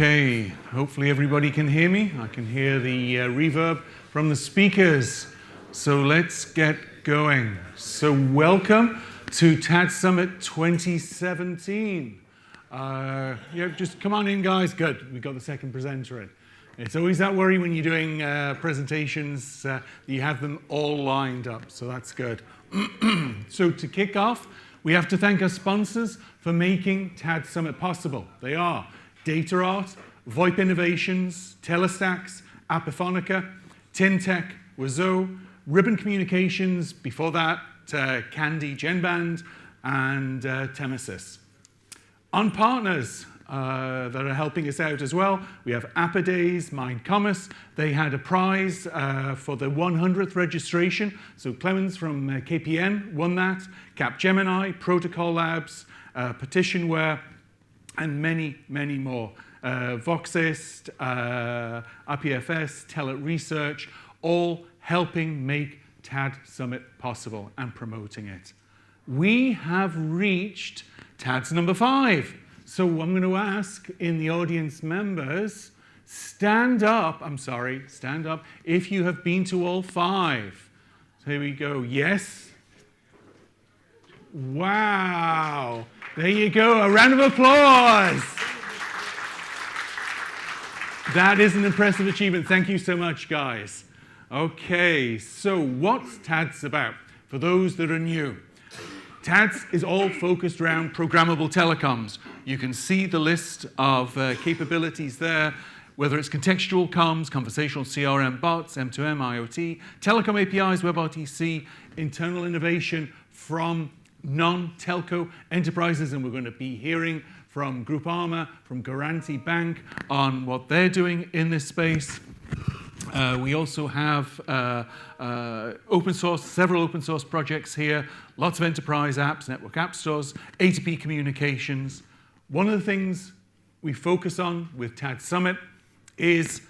Okay, hopefully everybody can hear me. I can hear the reverb from the speakers. So let's get going. So welcome to TADSummit 2017. Just come on in, guys. Good, we've got the second presenter in. It's always that worry when you're doing presentations that you have them all lined up, so that's good. So to kick off, we have to thank our sponsors for making TADSummit possible. They are DataArt, VoIP Innovations, Telestacks, Apophonica, TinTech, Wazo, Ribbon Communications, before that, Candy Genband, and Temesis. On partners that are helping us out as well, we have Appidays, Mind Commerce. They had a prize for the 100th registration. So Clemens from KPN won that, Capgemini, Protocol Labs, Petitionware, and many, many more. Voxist, IPFS, Telet Research, all helping make TADSummit possible and promoting it. We have reached TADS number 5. So I'm going to ask in the audience members, stand up if you have been to all 5. So here we go. Yes? Wow. There you go. A round of applause. That is an impressive achievement. Thank you so much, guys. Okay, so what's TADS about? For those that are new, TADS is all focused around programmable telecoms. You can see the list of capabilities there, whether it's contextual comms, conversational CRM bots, M2M, IoT, telecom APIs, WebRTC, internal innovation from non-telco enterprises, and we're going to be hearing from Groupama, from Guaranty Bank on what they're doing in this space. We also have several open source projects here, lots of enterprise apps, network app stores, A2P communications. One of the things we focus on with TADSummit is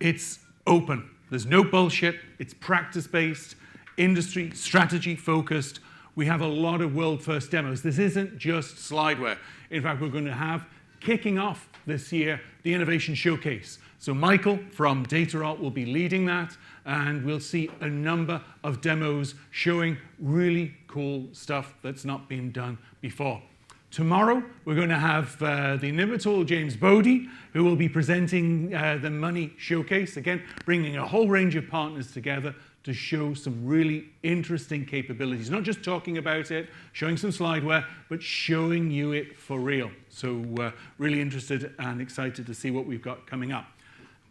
it's open. There's no bullshit. It's practice-based, industry, strategy-focused. We have a lot of world-first demos. This isn't just slideware. In fact, we're going to have, kicking off this year, the Innovation Showcase. So Michael from DataArt will be leading that, and we'll see a number of demos showing really cool stuff that's not been done before. Tomorrow, we're going to have the inimitable James Bodie, who will be presenting the Money Showcase, again, bringing a whole range of partners together to show some really interesting capabilities. Not just talking about it, showing some slideware, but showing you it for real. So really interested and excited to see what we've got coming up.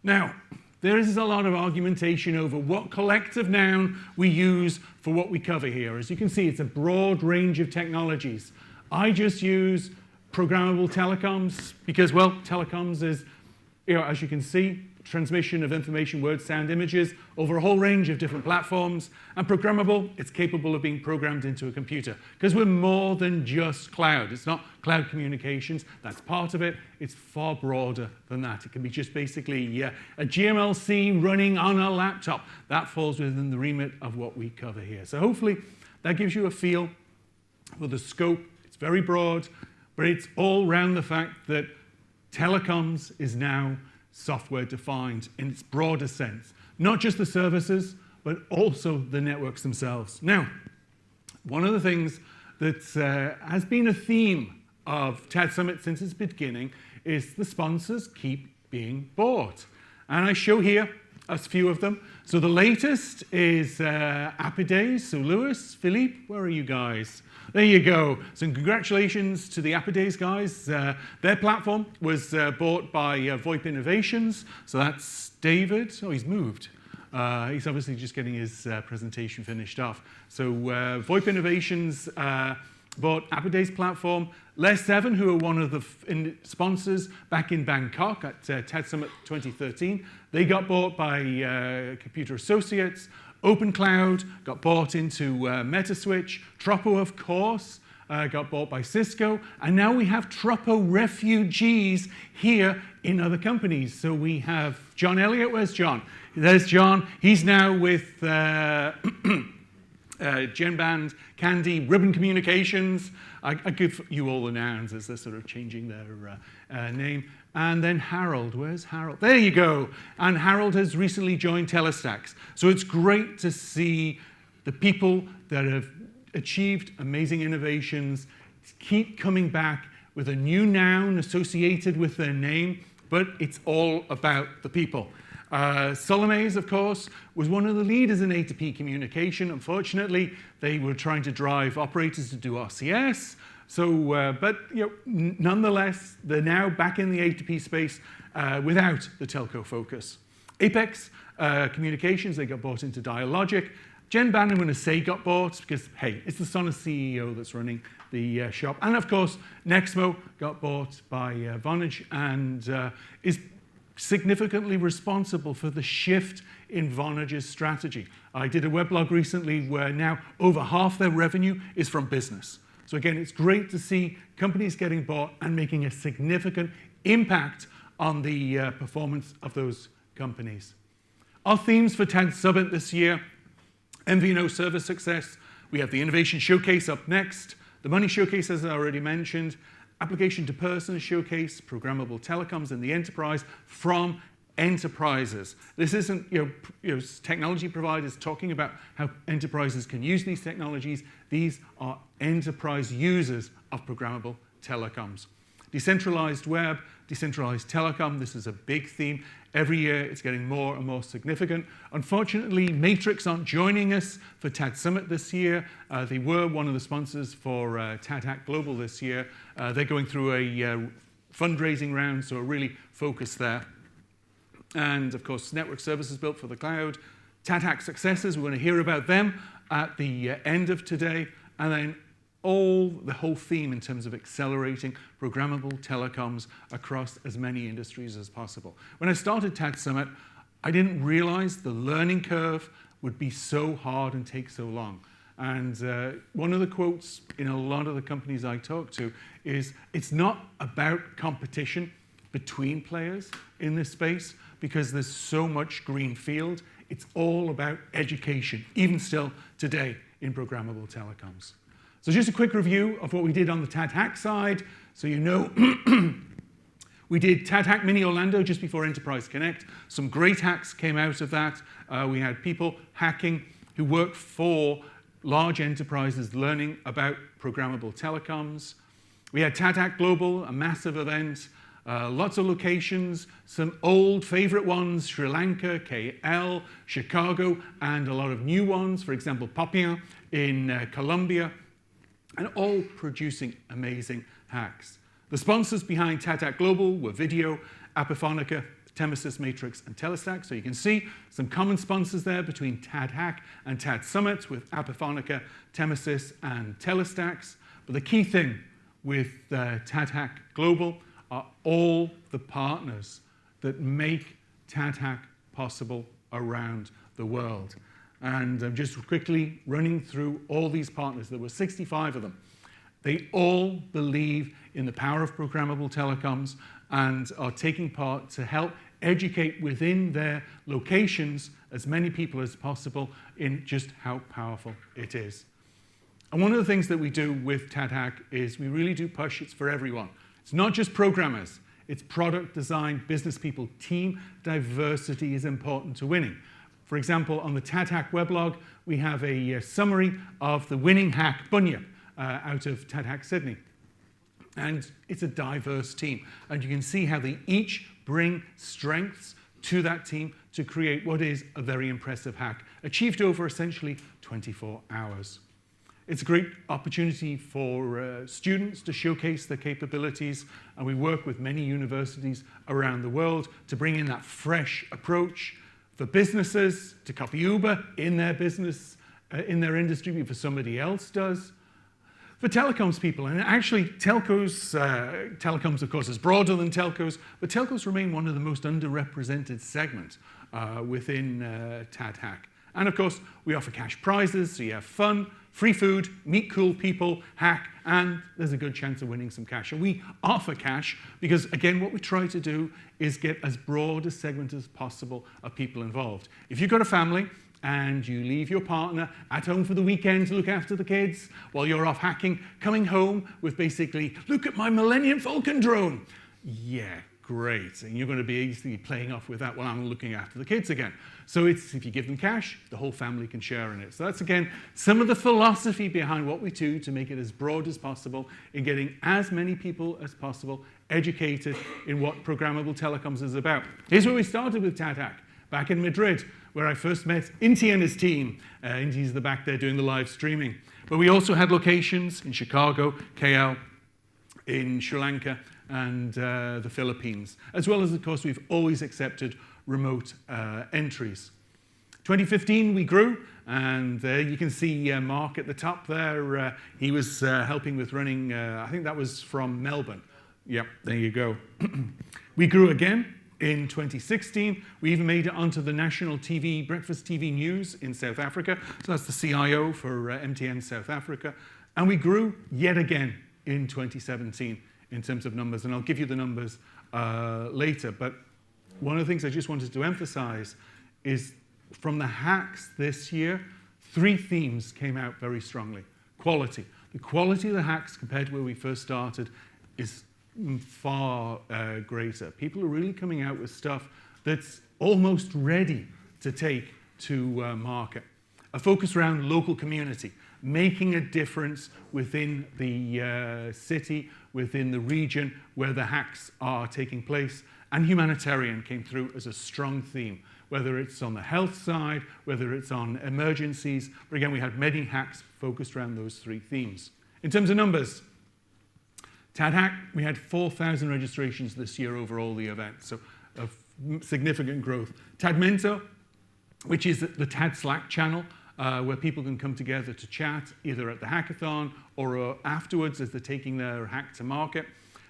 Now, there is a lot of argumentation over what collective noun we use for what we cover here. As you can see, it's a broad range of technologies. I just use programmable telecoms because, well, telecoms is, as you can see, transmission of information, words, sound, images over a whole range of different platforms. And programmable, it's capable of being programmed into a computer because we're more than just cloud. It's not cloud communications. That's part of it. It's far broader than that. It can be just basically a GMLC running on a laptop. That falls within the remit of what we cover here. So hopefully that gives you a feel for the scope. It's very broad, but it's all around the fact that telecoms is now software defined in its broader sense. Not just the services, but also the networks themselves. Now, one of the things that has been a theme of TADSummit since its beginning is the sponsors keep being bought. And I show here a few of them. So the latest is Appidays. So Lewis, Philippe, where are you guys? There you go. So congratulations to the Appidays guys. Their platform was bought by VoIP Innovations. So that's David. Oh, he's moved. He's obviously just getting his presentation finished off. So VoIP Innovations bought Appidays platform. Les Evan, who are one of the sponsors back in Bangkok at TADSummit 2013, they got bought by Computer Associates. OpenCloud got bought into Metaswitch. Troppo, of course, got bought by Cisco. And now we have Troppo refugees here in other companies. So we have John Elliott. Where's John? There's John. He's now with Genband, Candy, Ribbon Communications. I give you all the nouns as they're sort of changing their name. And then Harold. Where's Harold? There you go. And Harold has recently joined Telestax. So it's great to see the people that have achieved amazing innovations keep coming back with a new noun associated with their name, but it's all about the people. Solome's, of course, was one of the leaders in A2P communication. Unfortunately, they were trying to drive operators to do RCS. So, but nonetheless, they're now back in the A2P space without the telco focus. Apex Communications, they got bought into Dialogic. Genband, I'm going to say, got bought because, hey, it's the Sonos CEO that's running the shop. And, of course, Nexmo got bought by Vonage and is significantly responsible for the shift in Vonage's strategy. I did a weblog recently where now over half their revenue is from business. So again, it's great to see companies getting bought and making a significant impact on the performance of those companies. Our themes for TADSummit this year: MVNO service success. We have the Innovation Showcase up next. The Money Showcase, as I already mentioned. Application to Person Showcase, Programmable Telecoms in the enterprise from enterprises. This isn't technology providers talking about how enterprises can use these technologies. These are enterprise users of programmable telecoms. Decentralized web, decentralized telecom. This is a big theme. Every year it's getting more and more significant. Unfortunately, Matrix aren't joining us for TADSummit this year. They were one of the sponsors for TADHack Global this year. They're going through a fundraising round, so we're really focused there. And of course, network services built for the cloud. TADHack successes, we're going to hear about them at the end of today. And then the whole theme in terms of accelerating programmable telecoms across as many industries as possible. When I started TADSummit, I didn't realize the learning curve would be so hard and take so long. And one of the quotes in a lot of the companies I talk to is, it's not about competition between players in this space because there's so much green field. It's all about education, even still today in programmable telecoms. So just a quick review of what we did on the TADHack side. So you know, we did TADHack Mini Orlando just before Enterprise Connect. Some great hacks came out of that. We had people hacking who work for large enterprises learning about programmable telecoms. We had TADHack Global, a massive event. Lots of locations, some old favorite ones, Sri Lanka, KL, Chicago, and a lot of new ones, for example, Papillon in Colombia, and all producing amazing hacks. The sponsors behind TADHack Global were Video, Apophonica, Temesis, Matrix, and Telestax. So you can see some common sponsors there between TADHack and TADSummit with Apophonica, Temesis, and Telestax. But the key thing with TADHack Global are all the partners that make TADHack possible around the world. And I'm just quickly running through all these partners. There were 65 of them. They all believe in the power of programmable telecoms and are taking part to help educate within their locations as many people as possible in just how powerful it is. And one of the things that we do with TADHack is we really do push it's for everyone. It's not just programmers. It's product design, business people, team diversity is important to winning. For example, on the TADHack weblog, we have a summary of the winning hack Bunya out of TADHack Sydney. And it's a diverse team. And you can see how they each bring strengths to that team to create what is a very impressive hack, achieved over essentially 24 hours. It's a great opportunity for students to showcase their capabilities, and we work with many universities around the world to bring in that fresh approach for businesses to copy Uber in their business, in their industry before somebody else does. For telecoms people, and actually telecoms, of course, is broader than telcos, but telcos remain one of the most underrepresented segments within TADHack. And of course, we offer cash prizes, so you have fun, free food, meet cool people, hack, and there's a good chance of winning some cash. And we offer cash because, again, what we try to do is get as broad a segment as possible of people involved. If you've got a family and you leave your partner at home for the weekend to look after the kids while you're off hacking, coming home with basically, look at my Millennium Falcon drone. Yeah, great. And you're going to be easily playing off with that while I'm looking after the kids again. So it's, if you give them cash, the whole family can share in it. So that's, again, some of the philosophy behind what we do to make it as broad as possible in getting as many people as possible educated in what programmable telecoms is about. Here's where we started with TADHack, back in Madrid, where I first met Inti and his team. Inti's the back there doing the live streaming. But we also had locations in Chicago, Quayle, in Sri Lanka, and the Philippines, as well as, of course, we've always accepted remote entries. 2015, we grew, and you can see Mark at the top there. He was helping with running, I think that was from Melbourne. Yep, there you go. We grew again in 2016. We even made it onto the national TV, breakfast TV news in South Africa. So that's the CIO for MTN South Africa. And we grew yet again in 2017 in terms of numbers. And I'll give you the numbers later. But one of the things I just wanted to emphasize is from the hacks this year, 3 themes came out very strongly. Quality. The quality of the hacks compared to where we first started is far greater. People are really coming out with stuff that's almost ready to take to market. A focus around local community, making a difference within the city, within the region where the hacks are taking place. And humanitarian came through as a strong theme, whether it's on the health side, whether it's on emergencies. But again, we had many hacks focused around those 3 themes. In terms of numbers, TADHack, we had 4,000 registrations this year over all the events, so a significant growth. TADMento, which is the TAD Slack channel, where people can come together to chat, either at the hackathon or afterwards as they're taking their hack to market.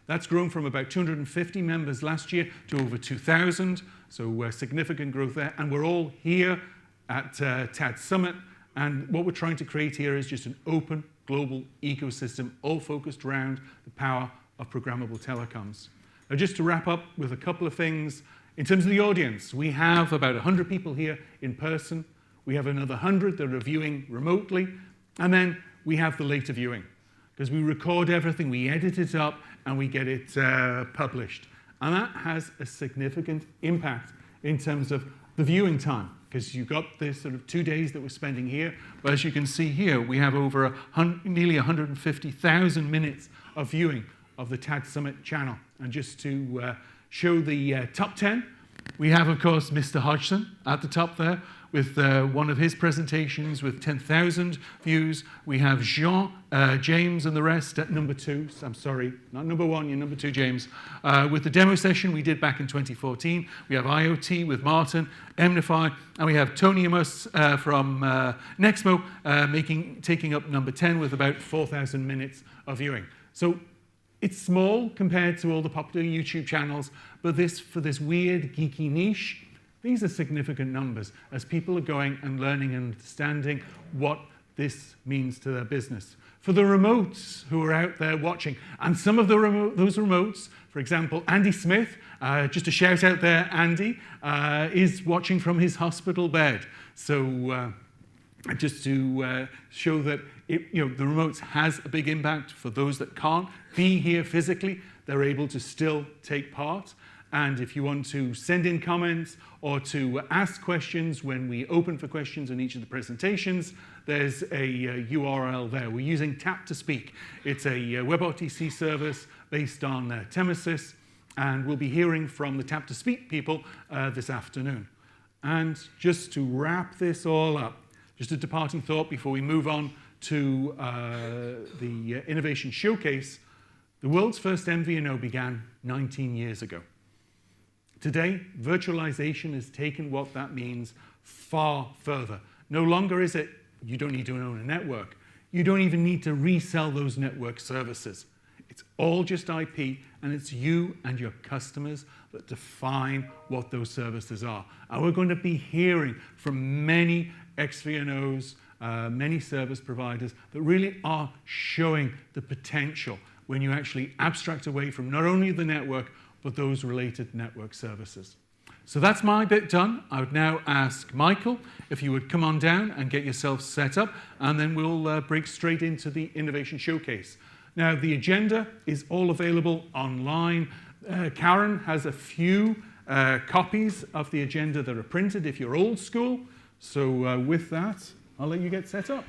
That's grown from about 250 members last year to over 2,000, so significant growth there. And we're all here at TADSummit, and what we're trying to create here is just an open global ecosystem, all focused around the power of programmable telecoms. Now, just to wrap up with a couple of things, in terms of the audience, we have about 100 people here in person. We have another 100 that are viewing remotely, and then we have the later viewing, because we record everything, we edit it up, and we get it published. And that has a significant impact in terms of the viewing time, because you've got this sort of 2 days that we're spending here. But as you can see here, we have over nearly 150,000 minutes of viewing of the TADSummit channel. And just to show the top 10, we have, of course, Mr. Hodgson at the top there with one of his presentations with 10,000 views. We have Jean, James, and the rest at number 2. I'm sorry, not number 1, you're number 2, James. With the demo session we did back in 2014. We have IoT with Martin, Emnify, and we have Tony Amos from Nexmo taking up number 10 with about 4,000 minutes of viewing. So it's small compared to all the popular YouTube channels, but for this weird, geeky niche, these are significant numbers as people are going and learning and understanding what this means to their business. For the remotes who are out there watching, and some of those remotes, for example, Andy Smith, just a shout out there, Andy, is watching from his hospital bed. So just to show that the remotes has a big impact for those that can't be here physically, they're able to still take part. And if you want to send in comments or to ask questions when we open for questions in each of the presentations, there's a URL there. We're using Tap to Speak. It's a WebRTC service based on Temesis, and we'll be hearing from the Tap to Speak people this afternoon. And just to wrap this all up, just a departing thought before we move on to the Innovation Showcase. The world's first MVNO began 19 years ago. Today, virtualization has taken what that means far further. No longer is it, you don't need to own a network. You don't even need to resell those network services. It's all just IP, and it's you and your customers that define what those services are. And we're going to be hearing from many XVNOs, many service providers that really are showing the potential when you actually abstract away from not only the network, but those related network services. So that's my bit done. I would now ask Michael if you would come on down and get yourself set up, and then we'll break straight into the Innovation Showcase. Now, the agenda is all available online. Karen has a few copies of the agenda that are printed if you're old school. So with that, I'll let you get set up.